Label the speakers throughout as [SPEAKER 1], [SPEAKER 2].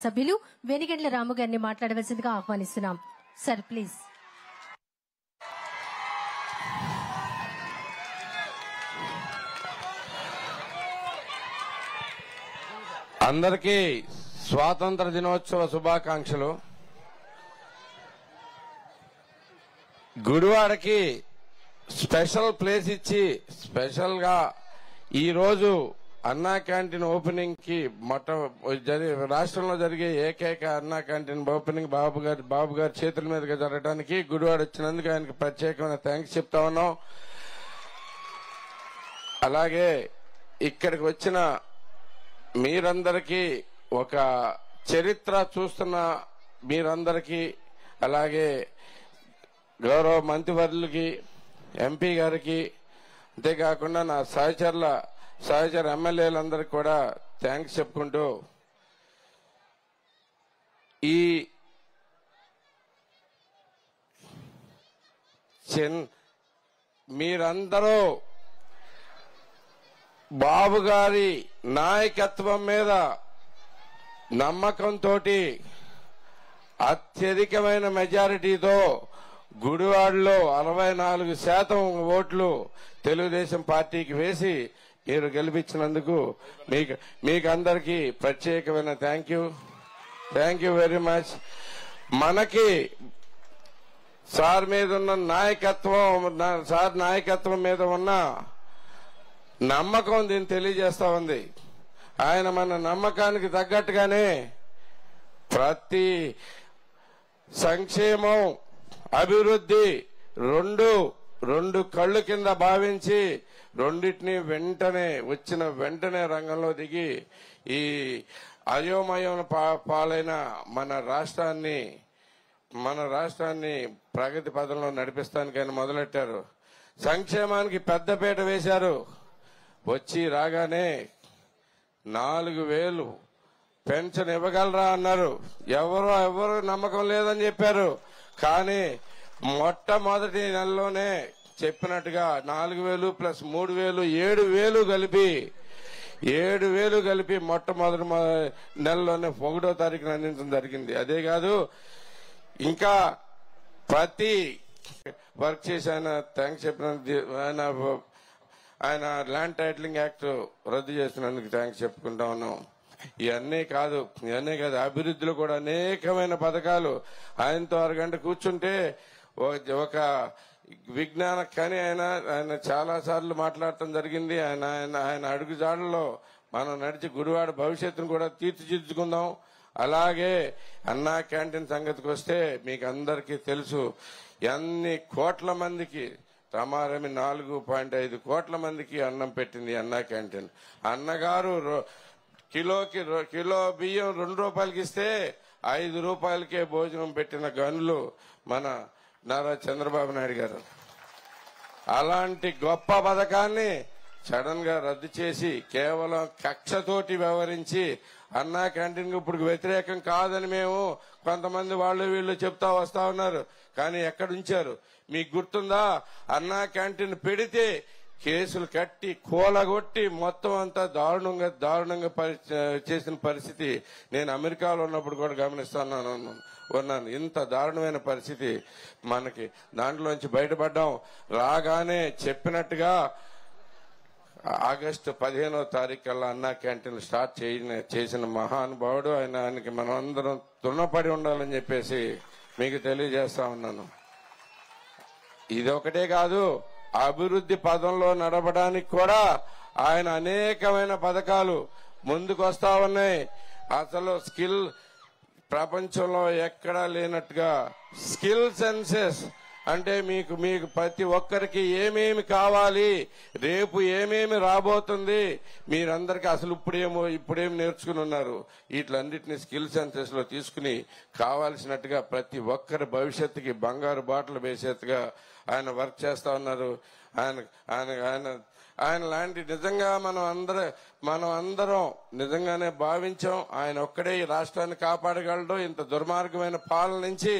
[SPEAKER 1] సభ్యులు వేనిగండ్ల రాము గారిని మాట్లాడవలసిందిగా ఆహ్వానిస్తున్నాం. Sir please.
[SPEAKER 2] అందరికీ స్వాతంత్ర దినోత్సవ శుభాకాంక్షలు. గుడివాడకి స్పెషల్ ప్లేస్ ఇచ్చి స్పెషల్ గా ఈరోజు అన్నా క్యాంటీన్ ఓపెనింగ్ కి రాష్ట్రంలో జరిగే ఏకైక అన్నా క్యాంటీన్ ఓపెనింగ్ బాబు గారి చేతుల మీదుగా జరగడానికి గుడివాడ వచ్చినందుకు ఆయనకి ప్రత్యేకమైన థ్యాంక్స్ చెప్తా ఉన్నాం. అలాగే ఇక్కడికి వచ్చిన మీరందరికీ ఒక చరిత్ర చూస్తున్న మీరందరికీ, అలాగే గౌరవ మంత్రివర్యులకి, ఎంపీ గారికి, అంతేకాకుండా నా సహచర ఎమ్మెల్యేలందరికీ కూడా థ్యాంక్స్ చెప్పుకుంటూ, ఈ మీరందరూ బాబు గారి నాయకత్వం మీద నమ్మకంతో అత్యధికమైన మెజారిటీతో గుడివాడలో 64% ఓట్లు తెలుగుదేశం పార్టీకి వేసి మీరు గెలిపించినందుకు మీకు అందరికీ ప్రత్యేకమైన థ్యాంక్ యూ వెరీ మచ్. మనకి సార్ మీద ఉన్న నాయకత్వం మీద ఉన్న నమ్మకం దీన్ని తెలియజేస్తా ఉంది. ఆయన మన నమ్మకానికి తగ్గట్టుగానే ప్రతి సంక్షేమం, అభివృద్ధి రెండు కళ్ళు కింద భావించి రెండింటిని వెంటనే రంగంలో దిగి ఈ అయోమయం పాలైన మన రాష్ట్రాన్ని ప్రగతి పదంలో నడిపిస్తానికి ఆయన మొదలెట్టారు. సంక్షేమానికి పెద్దపీట వేశారు. వచ్చి రాగానే 4,000 పెన్షన్ ఇవ్వగలరా అన్నారు. ఎవరు నమ్మకం లేదని చెప్పారు. కానీ మొట్టమొదటి నెలలోనే చెప్పినట్టుగా 4,000 ప్లస్ 3,000 7,000 కలిపి మొట్టమొదటి నెలలోనే 1వ తారీఖున అందించడం జరిగింది. అదే కాదు, ఇంకా ప్రతి వర్క్ చేసి ఆయన థ్యాంక్స్ చెప్పిన ఆయన ల్యాండ్ టైటిలింగ్ యాక్ట్ రద్దు చేసినందుకు థ్యాంక్స్ చెప్పుకుంటా ఉన్నాం. ఇవన్నీ కాదు అభివృద్ధిలో కూడా అనేకమైన పథకాలు. ఆయనతో అరగంట కూర్చుంటే ఒక విజ్ఞాన కని ఆయన చాలా సార్లు మాట్లాడటం జరిగింది. ఆయన అడుగుజాడల్లో మనం నడిచి గుడివాడ భవిష్యత్తును కూడా తీర్చిదిద్దుకుందాం. అలాగే అన్నా క్యాంటీన్ సంగతికి వస్తే మీకు అందరికీ తెలుసు, ఎన్ని కోట్ల మందికి రమారమి 4.5 కోట్ల మందికి అన్నం పెట్టింది అన్నా క్యాంటీన్. అన్నగారు కిలో బియ్యం 2 రూపాయలకి ఇస్తే 5 రూపాయలకే భోజనం పెట్టిన గనులు మన నారా చంద్రబాబు నాయుడు గారు. అలాంటి గొప్ప పథకాన్ని సడన్ గా రద్దు చేసి కేవలం కక్షతోటి వ్యవహరించి అన్నా క్యాంటీన్ ఇప్పుడు వ్యతిరేకం కాదని మేము కొంతమంది వీళ్ళు చెప్తా వస్తా ఉన్నారు. కానీ ఎక్కడ ఉంచారు మీకు గుర్తుందా? అన్నా క్యాంటీన్ పెడితే కేసులు కట్టి కూలగొట్టి మొత్తం అంతా దారుణంగా చేసిన పరిస్థితి నేను అమెరికాలో ఉన్నప్పుడు కూడా గమనిస్తున్నాను. ఇంత దారుణమైన పరిస్థితి మనకి దాంట్లోంచి బయటపడ్డాం. రాగానే చెప్పినట్టుగా ఆగస్టు 15వ తారీఖు కల్లా అన్నా క్యాంటీన్ స్టార్ట్ చేసిన మహానుభావుడు ఆయనకి మనం అందరం రుణపడి ఉండాలని చెప్పేసి మీకు తెలియజేస్తా ఉన్నాను. ఇదొకటే కాదు, అభివృద్ధి పదంలో నడపడానికి కూడా ఆయన అనేకమైన పథకాలు ముందుకు వస్తా ఉన్నాయి. అసలు ప్రపంచంలో ఎక్కడా లేనట్టుగా స్కిల్ సెన్సెస్ అంటే మీకు ప్రతి ఒక్కరికి ఏమేమి కావాలి, రేపు ఏమేమి రాబోతుంది, మీరందరికీ అసలు ఇప్పుడేం నేర్చుకుని ఉన్నారు, వీటిలన్నింటినీ స్కిల్ సెన్సెస్ లో తీసుకుని కావాల్సినట్టుగా ప్రతి ఒక్కరి భవిష్యత్తుకి బంగారు బాటలు వేసేట్టుగా ఆయన వర్క్ చేస్తా ఉన్నారు. ఆయన లాంటి నిజంగా మనం అందరం నిజంగానే భావించాం. ఆయన ఒక్కడే ఈ రాష్ట్రాన్ని కాపాడగలడు. ఇంత దుర్మార్గమైన పాలన నుంచి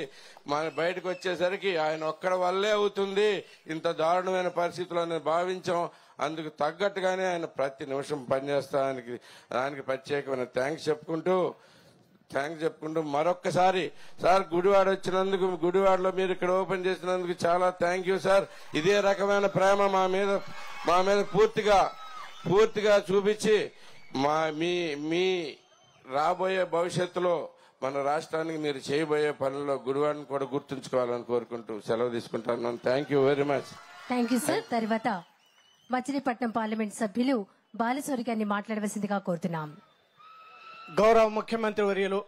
[SPEAKER 2] మన బయటకు వచ్చేసరికి ఆయన ఒక్కడి వల్లే అవుతుంది ఇంత దారుణమైన పరిస్థితుల్లో భావించాం. అందుకు తగ్గట్టుగానే ఆయన ప్రతి నిమిషం పనిచేస్తానికి దానికి ప్రత్యేకమైన థ్యాంక్స్ చెప్పుకుంటూ థ్యాంక్స్ చెప్పుకుంటూ మరొక్కసారి సార్ గుడివాడ వచ్చినందుకు, గుడివాడలో మీరు ఇక్కడ ఓపెన్ చేసినందుకు చాలా థ్యాంక్ యూ సార్. ఇదే రకమైన ప్రేమ మా మీద పూర్తిగా చూపించి మీ రాబోయే భవిష్యత్తులో మన రాష్ట్రానికి మీరు చేయబోయే పనుల్లో గుడివాడని కూడా గుర్తుంచుకోవాలని కోరుకుంటూ సెలవు తీసుకుంటున్నాను. Thank you very much.
[SPEAKER 1] Thank you sir. తర్వాత మచిలీపట్నం పార్లమెంట్ సభ్యులు బాలశౌరి గారిని మాట్లాడవలసిందిగా కోరుతున్నాం.
[SPEAKER 3] గౌరవ ముఖ్యమంత్రి వర్యులు